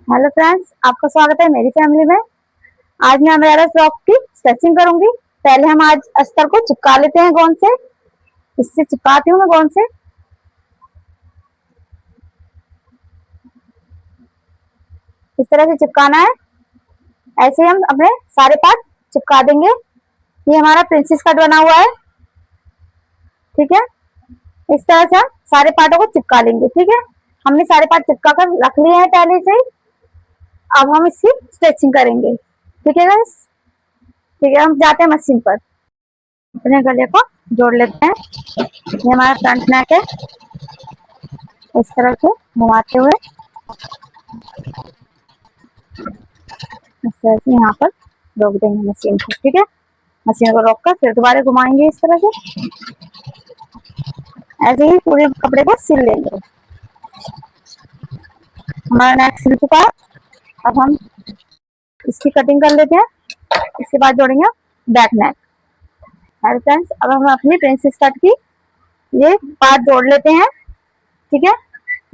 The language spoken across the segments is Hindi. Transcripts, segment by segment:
हेलो फ्रेंड्स, आपका स्वागत है मेरी फैमिली में। आज मैं अमेरा फ्रॉक की स्टिचिंग करूंगी। पहले हम आज अस्तर को चिपका लेते हैं गोंद से। इससे चिपकाती हूँ मैं गोंद से। इस तरह से चिपकाना है। ऐसे ही हम अपने सारे पार्ट चिपका देंगे। ये हमारा प्रिंसेस कट बना हुआ है, ठीक है। इस तरह से हम सारे पार्टों को चिपका लेंगे, ठीक है। हमने सारे पार्ट चिपका कर रख लिए हैं पहले से ही। अब हम इसकी स्टिचिंग करेंगे, ठीक है गाइस। ठीक है, हम जाते हैं मशीन पर। अपने गले को जोड़ लेते हैं। ये हमारा फ्रंट नेक है। इस तरह से घुमाते हुए इस तरह से यहाँ पर रोक देंगे मशीन को, ठीक है। मशीन को रोक कर फिर दोबारा घुमाएंगे इस तरह से। ऐसे ही पूरे कपड़े को सिल लेंगे। हमारा नेक सिल चुका है। अब हम इसकी कटिंग कर लेते हैं। इसके बाद जोड़ेंगे बैक नेक। हेलो फ्रेंड्स, अब हम अपनी प्रिंसेस कट की ये पार्ट जोड़ लेते हैं, ठीक है।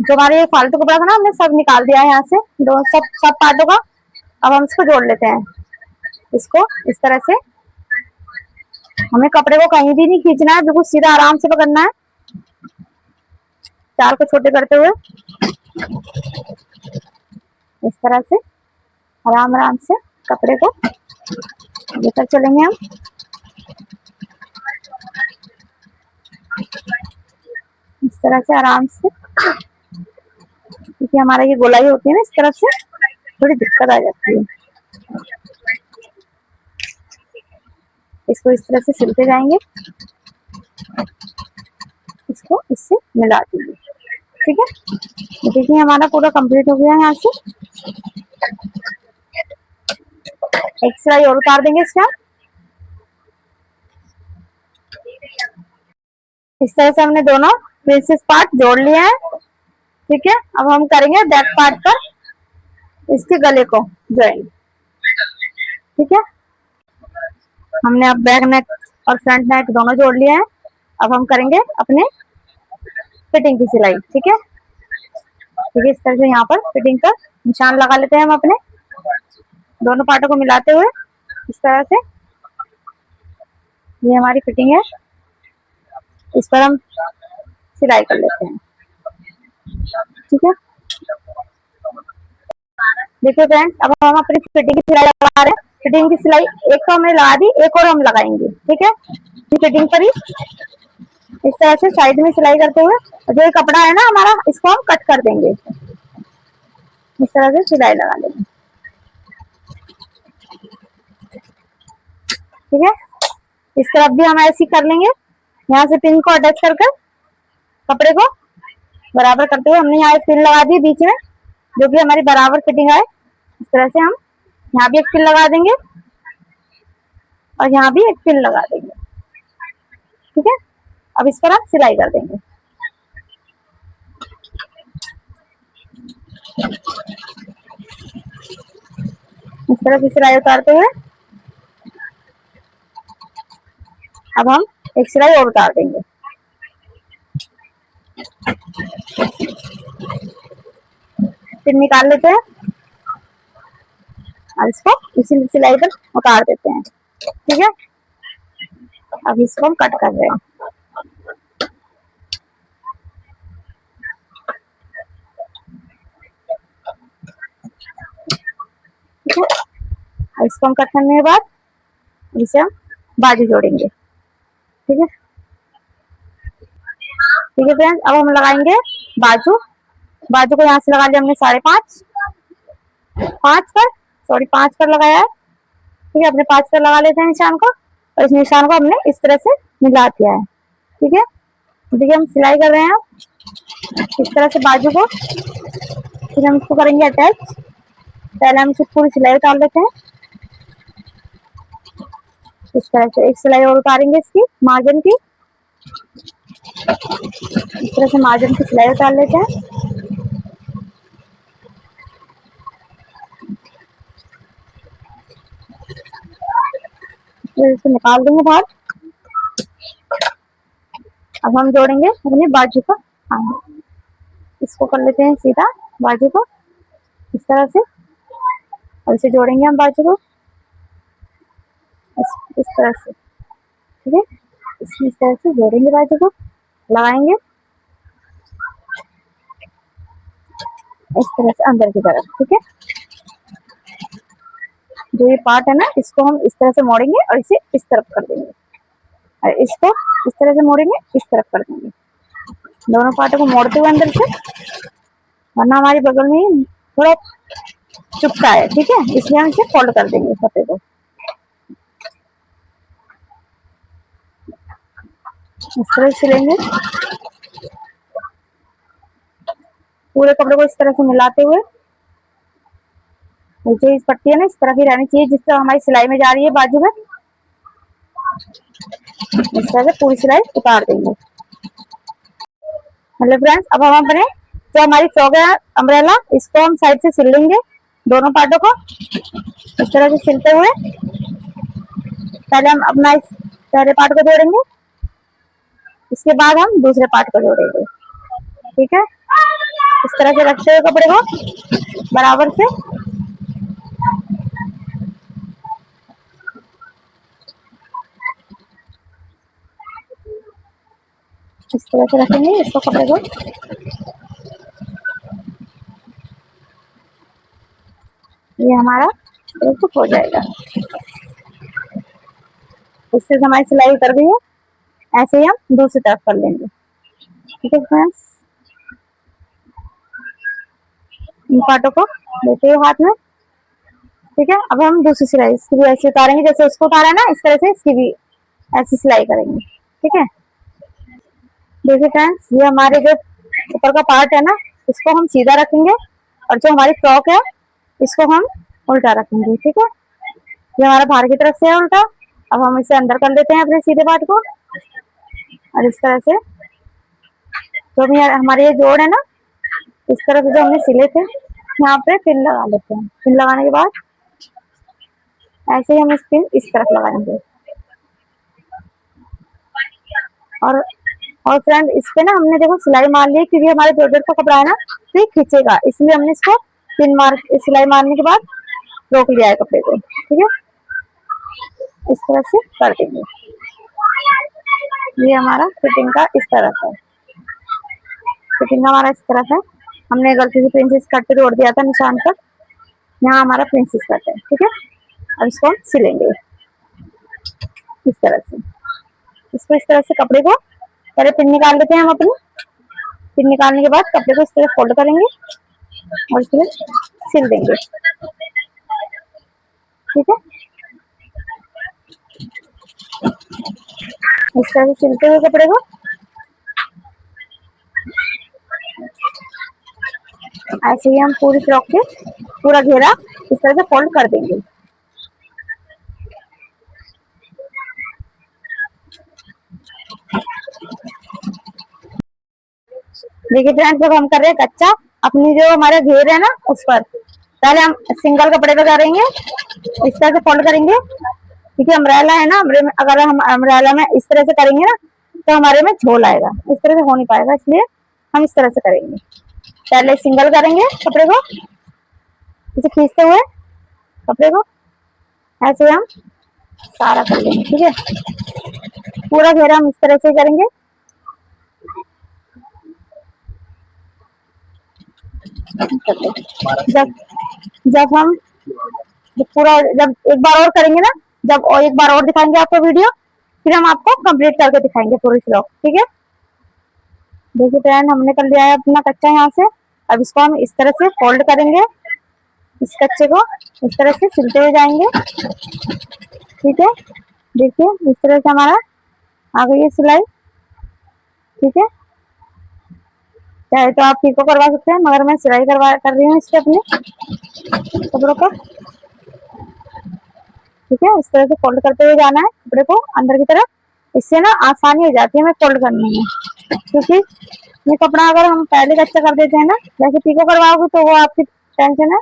जो हमारे ये फालतू कपड़ा था ना, हमने सब निकाल दिया है यहाँ से, दो सब पार्टों का। अब हम इसको जोड़ लेते हैं। इसको इस तरह से हमें कपड़े को कहीं भी नहीं खींचना है, बिल्कुल सीधा आराम से पकड़ना है, चार को छोटे करते हुए इस तरह से आराम आराम से कपड़े को लेकर चलेंगे हम। इस तरह से आराम से, क्योंकि हमारा ये गोलाई होती है ना, इस तरफ से थोड़ी दिक्कत आ जाती है। इसको इस तरह से सिलते जाएंगे, इसको इससे मिला देंगे, ठीक है। देखिए हमारा पूरा कंप्लीट हो गया है। यहाँ से एक सिलाई और उतार देंगे इसका। इस तरह से हमने दोनों प्रिंसेस पार्ट जोड़ लिए हैं, ठीक है। अब हम करेंगे बैक पार्ट पर इसके गले को ज्वाइन, ठीक है। हमने अब बैक नेक और फ्रंट नेक दोनों जोड़ लिए हैं। अब हम करेंगे अपने फिटिंग की सिलाई, ठीक है। ठीक है, इस तरह से यहाँ पर फिटिंग का निशान लगा लेते हैं हम अपने दोनों पार्टों को मिलाते हुए। इस तरह से ये हमारी फिटिंग है। इस पर हम सिलाई कर लेते हैं, ठीक है। देखिए फ्रेंड्स, अब हम अपनी फिटिंग की सिलाई लगा रहे हैं। फिटिंग की सिलाई एक तो हमने लगा दी, एक और हम लगाएंगे, ठीक है। फिटिंग पर ही इस तरह से साइड में सिलाई करते हुए जो ये कपड़ा है ना हमारा, इसको हम कट कर देंगे। इस तरह से सिलाई लगा लेंगे, ठीक है। इस तरफ भी हम ऐसे कर लेंगे। यहाँ से पिन को अटैच कर कपड़े को बराबर करते हुए हमने यहाँ एक पिन लगा दी बीच में, जो कि हमारी बराबर फिटिंग आए। इस तरह से हम यहाँ भी एक पिन लगा देंगे और यहाँ भी एक पिन लगा देंगे, ठीक है। अब इस पर हम सिलाई कर देंगे। इस तरह से सिलाई उतारते हुए अब हम एक सिलाई और उतार देंगे। फिर निकाल लेते हैं और इसको इसी सिलाई पर उतार देते हैं, ठीक है। अब इसको हम कट कर रहे हैं। ठीक है, इसको हम कट करने के बाद इसे हम बाजू जोड़ेंगे, ठीक है। ठीक है फ्रेंड्स, अब हम लगाएंगे बाजू। बाजू को यहाँ से लगा लिया हमने 5.5 पर, सॉरी 5 पर लगाया है, ठीक है। अपने 5 पर लगा लेते हैं निशान को, और इस निशान को हमने इस तरह से मिला दिया है, ठीक है। देखिए हम सिलाई कर रहे हैं इस तरह से बाजू को। फिर हम इसको करेंगे अटैच। पहले हम इसकी पूरी सिलाई उतार लेते हैं। इस तरह से एक सिलाई और उतारेंगे इसकी मार्जिन की। इस तरह से मार्जिन की सिलाई उतार लेते हैं। फिर इसे निकाल देंगे बाहर। अब हम जोड़ेंगे अपने बाजू का। हाँ, इसको कर लेते हैं सीधा बाजू को। इस तरह से, और इसे जोड़ेंगे हम बाजू को इस तरह से, ठीक है। इस तरह से जोड़ेंगे, बाजू को लगाएंगे इस तरह से अंदर की तरफ, ठीक है। जो ये पार्ट है ना, इसको हम इस तरह से मोड़ेंगे और इसे इस तरफ कर देंगे, और इसको इस तरह से मोड़ेंगे, इस तरफ कर देंगे, दोनों पार्टों को मोड़ते हुए अंदर से, वरना हमारे बगल में थोड़ा चुपता है, ठीक है। इसलिए हम इसे फोल्ड कर देंगे कपड़े को, इस तरह से सिलेंगे पूरे कपड़े को, इस तरह से मिलाते हुए। जो इस पट्टी है ना, इस तरह की रहनी चाहिए जिस तरह हमारी सिलाई में जा रही है बाजू में, इस तरह से पूरी सिलाई उतार देंगे। हेलो फ्रेंड्स, अब हम अपने जो हमारी फ्रॉक है अम्ब्रेला, इसको हम साइड से सिल लेंगे, दोनों पार्टों को इस तरह से सिलते हुए। पहले हम अपना इस पहले पार्ट को जोड़ेंगे, इसके बाद हम दूसरे पार्ट को जोड़ेंगे, ठीक है। इस तरह से रखते हुए कपड़े को बराबर से, इस तरह से रखेंगे इसको कपड़े को। ये हमारा बिल्कुल हो जाएगा। इससे हमारी सिलाई उतर गई है, ऐसे ही हम दूसरी तरफ कर लेंगे, ठीक है फ्रेंड्स। इन पार्टों को लेते हुए हाथ में, ठीक है। अब हम दूसरी सिलाई इसकी भी ऐसे उतारेंगे, जैसे उसको उतारा है ना, इस तरह से इसकी भी ऐसी सिलाई करेंगे, ठीक है। देखिए फ्रेंड्स, ये हमारे जो ऊपर का पार्ट है ना, इसको हम सीधा रखेंगे, और जो हमारी फ्रॉक है इसको हम उल्टा रखेंगे, ठीक है। ये हमारा बाहर की तरफ से है उल्टा। अब हम इसे अंदर कर लेते हैं अपने सीधे पार्ट को, और इस तरह से जो भी हमारे ये जोड़ है ना, इस तरह से जो हमने सिले थे, यहाँ पे पिन लगा लेते हैं। पिन लगाने के बाद ऐसे ही हम इस पिन इस तरफ लगाएंगे, और फ्रेंड इस पे ना हमने देखो सिलाई मार ली, क्योंकि हमारे जॉर्जेट का कपड़ा है ना, तो ये खींचेगा, इसलिए हमने इसको पिन मार सिलाई मारने के बाद रोक लिया है कपड़े को, ठीक है। इस तरह से कर देंगे। ये हमारा फिटिंग का इस तरफ है, फिटिंग हमारा इस तरफ है। हमने गलती से प्रिंसेस कट पे जोड़ दिया था निशान पर, यहाँ हमारा प्रिंसेस कट है, ठीक है। अब इसको हम सिलेंगे इस तरह से। इसको इस तरह से कपड़े को पहले पिन निकाल लेते हैं हम अपनी। पिन निकालने के बाद कपड़े को इस तरह फोल्ड करेंगे और इसमें सिल देंगे, ठीक है। इस तरह से सिलते हुए कपड़े को ऐसे ही हम पूरी फ्रॉक के पूरा घेरा इस तरह से फोल्ड कर देंगे। देखिए फ्रेंड्स, जब हम कर रहे हैं कच्चा, अपनी जो हमारा घेर है ना उस पर पहले हम सिंगल कपड़े पे करेंगे, इस तरह से फोल्ड करेंगे, क्योंकि अम्ब्रेला है ना, अगर हम अम्ब्रेला में इस तरह से करेंगे ना, तो हमारे में झोल आएगा, इस तरह से हो नहीं पाएगा, इसलिए हम इस तरह से करेंगे। पहले सिंगल करेंगे कपड़े को, इसे खींचते हुए कपड़े को ऐसे हम सारा कर लेंगे, ठीक है। पूरा घेरा हम इस तरह से करेंगे। जब जब हम पूरा जब एक बार और करेंगे ना, जब और एक बार और दिखाएंगे आपको वीडियो, फिर हम आपको कंप्लीट करके दिखाएंगे पूरी फ्रॉक, ठीक है। देखिए फ्रेंड, हमने कर लिया है अपना कच्चा यहाँ से। अब इसको हम इस तरह से फोल्ड करेंगे, इस कच्चे को इस तरह से सिलते हुए जाएंगे, ठीक है। देखिए इस तरह से हमारा आ गई है सिलाई, ठीक है। चाहे तो आप पीको करवा सकते हैं, मगर मैं सिलाई कर रही हूँ इसके अपने कपड़ों पर, ठीक है। इस तरह से फोल्ड करते हुए जाना है कपड़े को अंदर की तरफ, इससे ना आसानी हो जाती है हमें फोल्ड करने में, क्योंकि ये कपड़ा अगर हम पहले कच्चा कर देते हैं ना, जैसे पीको करवाओगे, तो वो आपकी टेंशन है,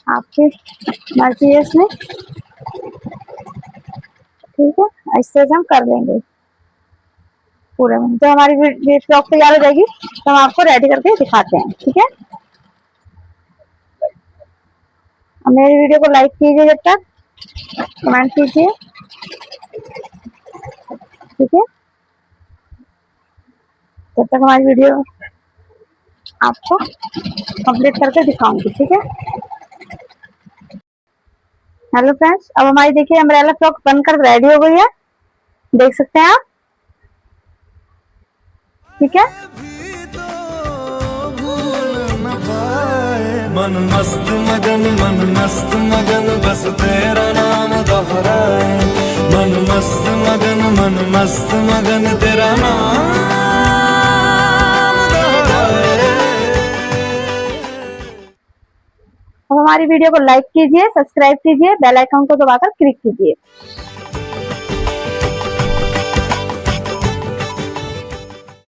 आपकी मर्जी है इसमें, ठीक है। इस तरह से हम कर लेंगे पूरे में। जब हमारी फ्रॉक तैयार हो जाएगी तो हम आपको रेडी करके दिखाते हैं, ठीक है। अब मेरी वीडियो को लाइक कीजिए, जब तक कमेंट कीजिए, ठीक है। जब तक हमारी वीडियो आपको कंप्लीट करके दिखाऊंगी, ठीक है। हेलो फ्रेंड्स, अब हमारी देखिए अम्ब्रेला फ्रॉक बनकर रेडी हो गई है, देख सकते हैं आप, ठीक है। मन मस्त मगन बस तेरा नाम दोहराए, मन मस्त मगन तेरा नाम दोहराए। अब हमारी वीडियो को लाइक कीजिए, सब्सक्राइब कीजिए, बेल आइकन को दबाकर क्लिक कीजिए।